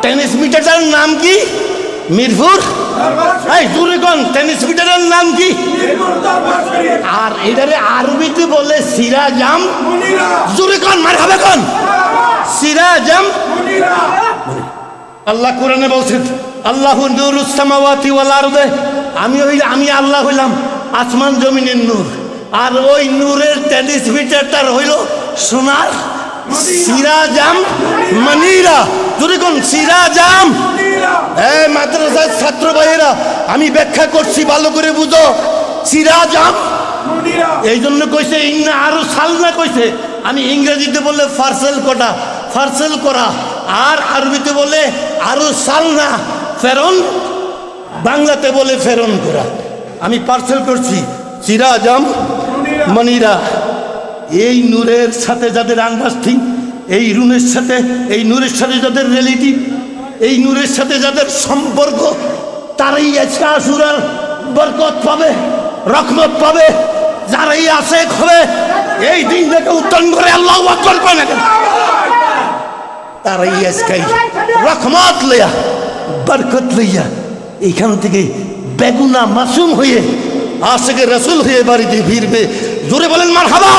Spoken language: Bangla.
ট্রান্সমিটারের নাম কি? মিরপুর। এই জোরে কোন ট্রান্সমিটারের নাম কি? আর এটারে আরবিতে বলে সিরাজাম মুনিরা। জোরে কোন মারহাবা কোন সিরাজাম মুনিরা। আল্লাহ কোরআনে বলছেন আল্লাহু নূরুস সামাওয়াতি ওয়াল আরদে, আমি আল্লাহ হইলাম আসমান জমিনের নূর। আর ওই নূরের ট্রান্সমিটারটার হইল সোনার সিরাজাম মুনিরা। জোরে কোন সিরাজাম মুনিরা। এই মাদ্রাসার ছাত্র ভাইয়েরা আমি ব্যাখ্যা করছি, ভালো করে বুঝো। সিরাজাম মুনিরা এই জন্য কইছে ইন্না আরো সালনা কইছে। আমি ইংরেজিতে বললে ফারসেল করা, আর আরবিতে বলে আরো সালনা ফেরন, বাংলাতে বলে ফেরন করা। আমি পার্সেল করছি সিরাজাম মুনিরা। এই নূরের সাথে যাদের আন্ডারস্ট্যান্ডিং, এই নূরের সাথে যাদের রিলেটিভ, এই নূরের সাথে যাদের সম্পর্ক, তারাই আজকে আশুরার বরকত পাবে, রহমত পাবে। যারাই আশেক হবে এই দিন থেকে উত্তম করে আল্লাহু আকবার কয় না, তারাই আজকে রহমত লইয়া, বরকত লইয়া এইখান থেকে বেগুনা মাসুম হয়ে আশেকে রাসূল হয়ে বাড়িতে ফিরবে। জোরে বলেন মারহাবা।